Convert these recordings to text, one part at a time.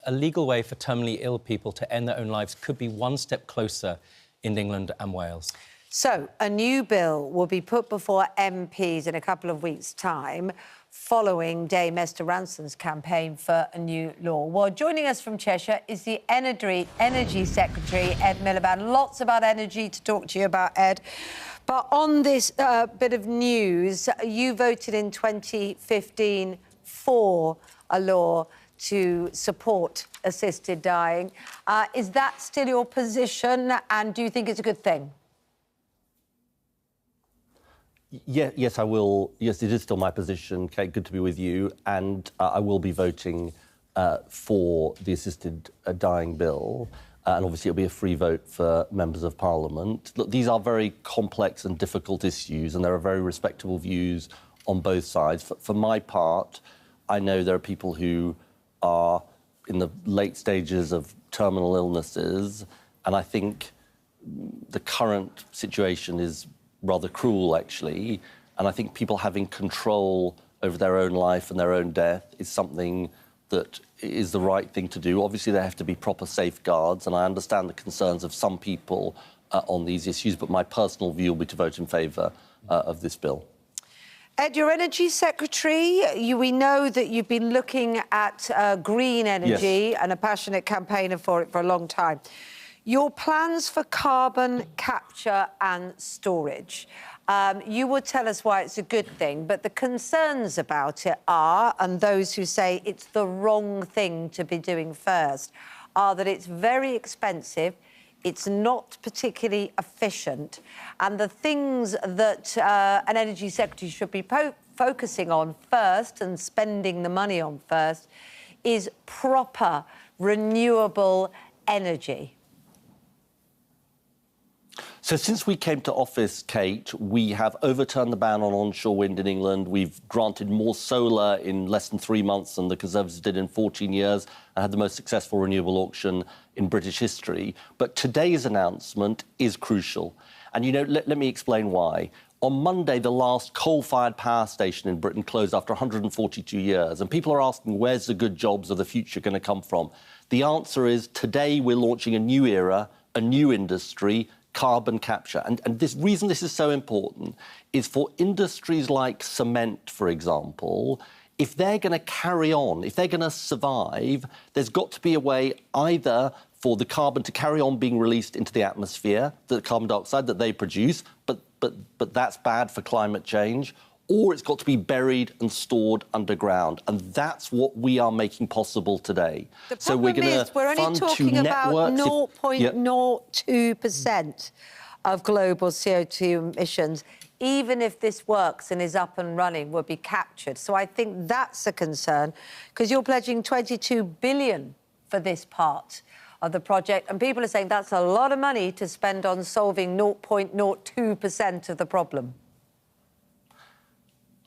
a legal way for terminally ill people to end their own lives could be one step closer in England and Wales. So, a new bill will be put before MPs in a couple of weeks' time, following Dame Esther Ranson's campaign for a new law. Well, joining us from Cheshire is the Energy Secretary, Ed Miliband. Lots about energy to talk to you about, Ed. But on this bit of news, you voted in 2015 for a law to support assisted dying. Is that still your position, and do you think it's a good thing? Yeah, yes, I will. Yes, it is still my position, Kate. Good to be with you. And I will be voting for the assisted dying bill. And obviously it'll be a free vote for members of Parliament. Look, these are very complex and difficult issues, and there are very respectable views on both sides. For my part, I know there are people who are in the late stages of terminal illnesses, and I think the current situation is rather cruel, actually, and I think people having control over their own life and their own death is something that is the right thing to do. Obviously, there have to be proper safeguards, and I understand the concerns of some people on these issues, but my personal view will be to vote in favour of this bill. Ed, your Energy Secretary, we know that you've been looking at green energy, yes, and a passionate campaigner for it for a long time. Your plans for carbon capture and storage. You will tell us why it's a good thing, but the concerns about it are, and those who say it's the wrong thing to be doing first, are that it's very expensive, it's not particularly efficient, and the things that an Energy Secretary should be focusing on first and spending the money on first is proper renewable energy. So since we came to office, Kate, we have overturned the ban on onshore wind in England. We've granted more solar in less than 3 months than the Conservatives did in 14 years and had the most successful renewable auction in British history. But today's announcement is crucial. And, you know, let me explain why. On Monday, the last coal-fired power station in Britain closed after 142 years. And people are asking, where's the good jobs of the future going to come from? The answer is, today we're launching a new era, a new industry, carbon capture. And this reason this is so important is for industries like cement, for example, if they're going to carry on, if they're going to survive, there's got to be a way either for the carbon to carry on being released into the atmosphere, the carbon dioxide that they produce, but that's bad for climate change, or it's got to be buried and stored underground. And that's what we are making possible today. The problem is we're only talking about 0.02% of global CO2 emissions. Even if this works and is up and running, will be captured. So I think that's a concern, because you're pledging $22 billion for this part of the project, and people are saying that's a lot of money to spend on solving 0.02% of the problem.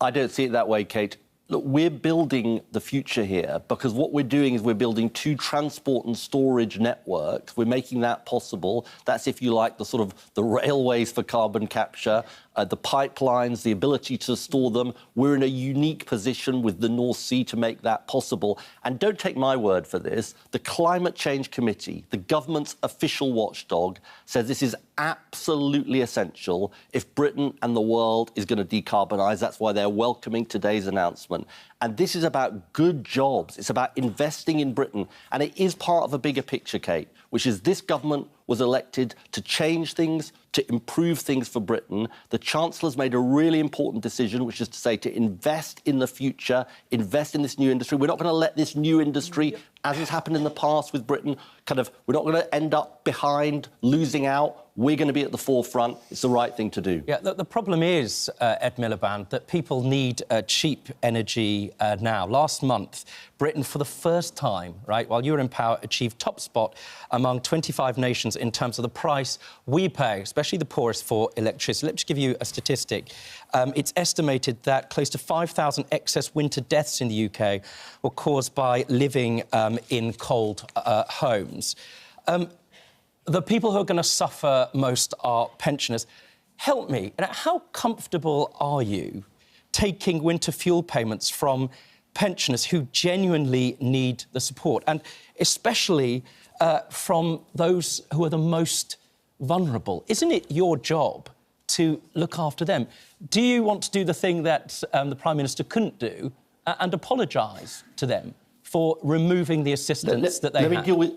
I don't see it that way, Kate. Look, we're building the future here because what we're doing is we're building 2 transport and storage networks. We're making that possible. That's, if you like, the sort of the railways for carbon capture, the pipelines, the ability to store them. We're in a unique position with the North Sea to make that possible. And don't take my word for this. The Climate Change Committee, the government's official watchdog, says this is absolutely essential if Britain and the world is going to decarbonise. That's why they're welcoming today's announcement. And this is about good jobs. It's about investing in Britain. And it is part of a bigger picture, Kate, which is this government was elected to change things, to improve things for Britain. The Chancellor's made a really important decision, which is to say to invest in the future, invest in this new industry. We're not going to let this new industry, as has happened in the past with Britain, we're not going to end up behind, losing out. We're going to be at the forefront. It's the right thing to do. Yeah, the problem is, Ed Miliband, that people need cheap energy now. Last month, Britain, for the first time, right, while you were in power, achieved top spot among 25 nations in terms of the price we pay, especially the poorest, for electricity. Let me just give you a statistic. It's estimated that close to 5,000 excess winter deaths in the UK were caused by living in cold homes. The people who are going to suffer most are pensioners. Help me, how comfortable are you taking winter fuel payments from pensioners who genuinely need the support, and especially from those who are the most vulnerable. Isn't it your job to look after them? Do you want to do the thing that the Prime Minister couldn't do and apologise to them for removing the assistance that they had?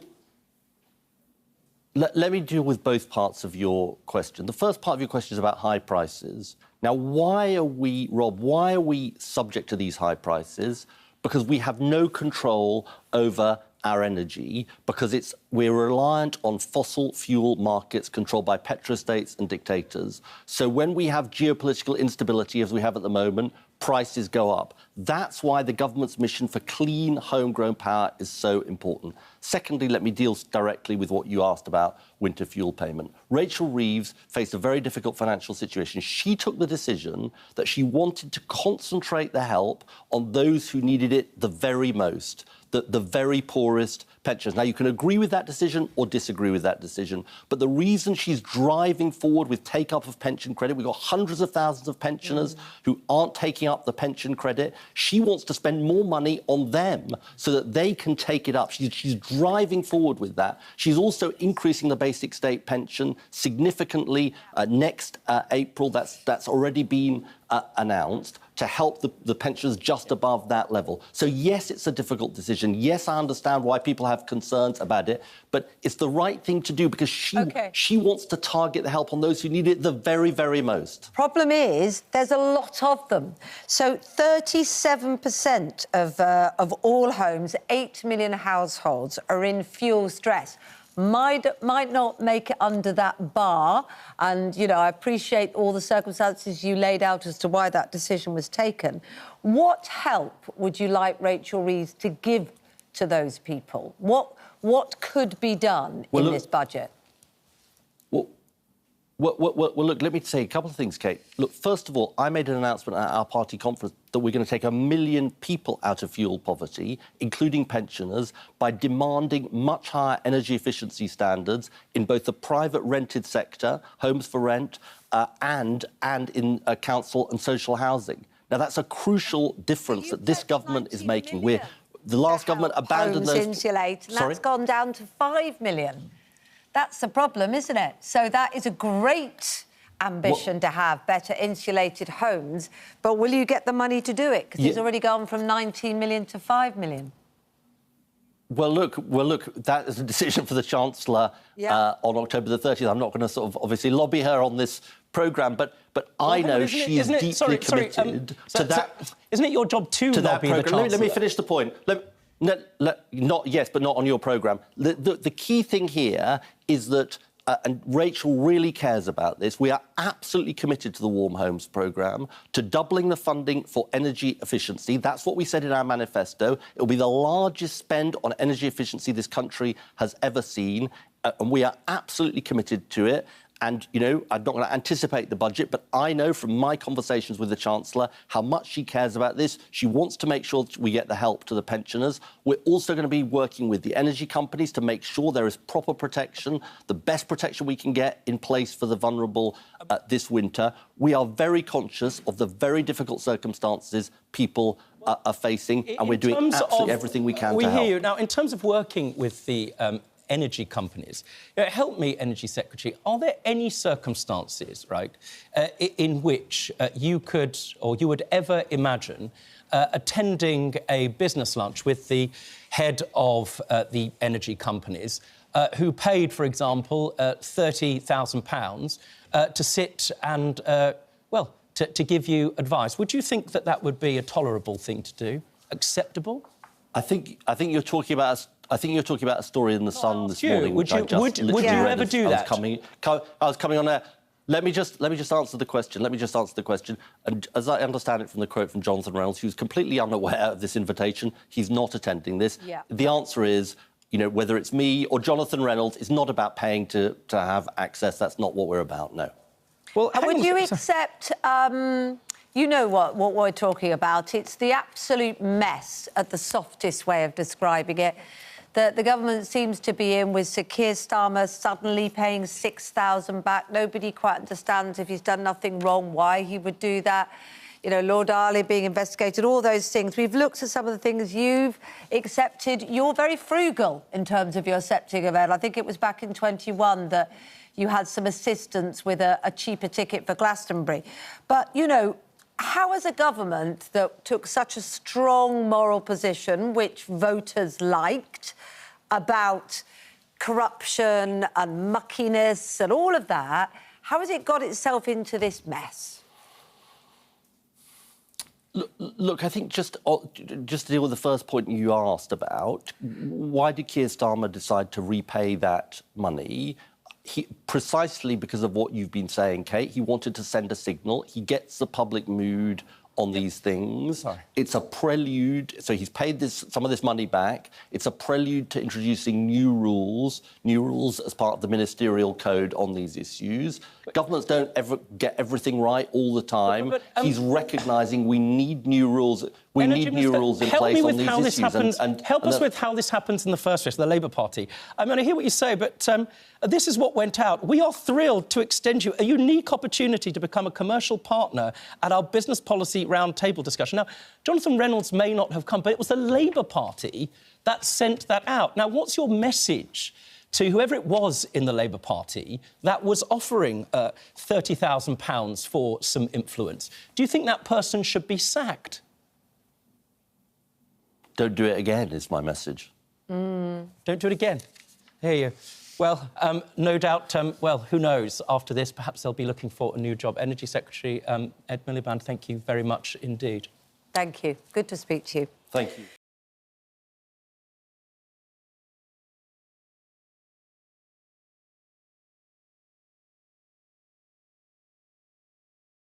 Let me deal with both parts of your question. The first part of your question is about high prices. Now, why are we subject to these high prices? Because we have no control over our energy, because we're reliant on fossil fuel markets controlled by petrostates and dictators. So when we have geopolitical instability, as we have at the moment, prices go up. That's why the government's mission for clean, homegrown power is so important. Secondly, let me deal directly with what you asked about winter fuel payment. Rachel Reeves faced a very difficult financial situation. She took the decision that she wanted to concentrate the help on those who needed it the very most, the very poorest pensioners. Now, you can agree with that decision or disagree with that decision, but the reason she's driving forward with take-up of pension credit, we've got hundreds of thousands of pensioners who aren't taking up the pension credit. She wants to spend more money on them so that they can take it up. She's driving forward with that. She's also increasing the basic state pension significantly next April. That's already been announced to help the pensioners just above that level. So, yes, it's a difficult decision. Yes, I understand why people have concerns about it, but it's the right thing to do because she wants to target the help on those who need it the very, very most. Problem is, there's a lot of them. So 37% of all homes, 8 million households, are in fuel stress. Might not make it under that bar. And, you know, I appreciate all the circumstances you laid out as to why that decision was taken. What help would you like Rachel Reeves to give to those people? What could be done in this budget? Well, look, let me say a couple of things, Kate. Look, first of all, I made an announcement at our party conference that we're going to take 1 million people out of fuel poverty, including pensioners, by demanding much higher energy efficiency standards in both the private rented sector, homes for rent, and in council and social housing. Now, that's a crucial difference that this government is making. The last government abandoned those... Insulate, and that's gone down to 5 million. That's the problem, isn't it? So that is a great ambition to have, better insulated homes. But will you get the money to do it? Because it's already gone from 19 million to 5 million. Well, look, that is a decision for the Chancellor on October the 30th. I'm not going to sort of obviously lobby her on this programme, but I know she is deeply committed to that. Isn't it your job to lobby the Chancellor? Let me finish the point. Not on your programme. The key thing here is that, and Rachel really cares about this, we are absolutely committed to the Warm Homes programme, to doubling the funding for energy efficiency. That's what we said in our manifesto. It will be the largest spend on energy efficiency this country has ever seen, and we are absolutely committed to it. And, you know, I'm not going to anticipate the budget, but I know from my conversations with the Chancellor how much she cares about this. She wants to make sure that we get the help to the pensioners. We're also going to be working with the energy companies to make sure there is proper protection, the best protection we can get in place for the vulnerable this winter. We are very conscious of the very difficult circumstances people are facing, and we're doing absolutely everything we can to help. We hear you. Now, in terms of working with the energy companies, help me, Energy Secretary, are there any circumstances, right, in which you could or you would ever imagine attending a business lunch with the head of the energy companies who paid, for example, £30,000 to sit and, to give you advice? Would you think that that would be a tolerable thing to do? Acceptable? I think you're talking about a story in the Sun this morning. Would you ever do that? I was coming on there. Let me just answer the question. And as I understand it from the quote from Jonathan Reynolds, who's completely unaware of this invitation, he's not attending this. Yeah. The answer is, you know, whether it's me or Jonathan Reynolds, it's not about paying to have access. That's not what we're about. No. Well, would you accept? You know what we're talking about. It's the absolute mess, at the softest way of describing it, that the government seems to be in, with Sir Keir Starmer suddenly paying £6,000 back. Nobody quite understands, if he's done nothing wrong, why he would do that. you know, Lord Darley being investigated, all those things. We've looked at some of the things you've accepted. You're very frugal in terms of your accepting of it. I think it was back in 21 that you had some assistance with a cheaper ticket for Glastonbury. But, you know, how as a government that took such a strong moral position, which voters liked, about corruption and muckiness and all of that, how has it got itself into this mess? Look, I think just to deal with the first point you asked about, why did Keir Starmer decide to repay that money? Precisely because of what you've been saying, Kate. He wanted to send a signal. He gets the public mood on these things. Sorry. It's a prelude. So he's paid some of this money back. It's a prelude to introducing new rules as part of the ministerial code on these issues. Governments don't ever get everything right all the time. He's recognising we need new rules. We need new rules in place on these issues. Help us with how this happens in the first place, the Labour Party. I mean, I hear what you say, but this is what went out. We are thrilled to extend you a unique opportunity to become a commercial partner at our business policy roundtable discussion. Now, Jonathan Reynolds may not have come, but it was the Labour Party that sent that out. Now, what's your message to whoever it was in the Labour Party that was offering £30,000 for some influence? Do you think that person should be sacked? Don't do it again, is my message. Don't do it again. Hear you. Well, no doubt, well, who knows? After this, perhaps they'll be looking for a new job. Energy Secretary Ed Miliband, thank you very much indeed. Thank you. Good to speak to you. Thank you.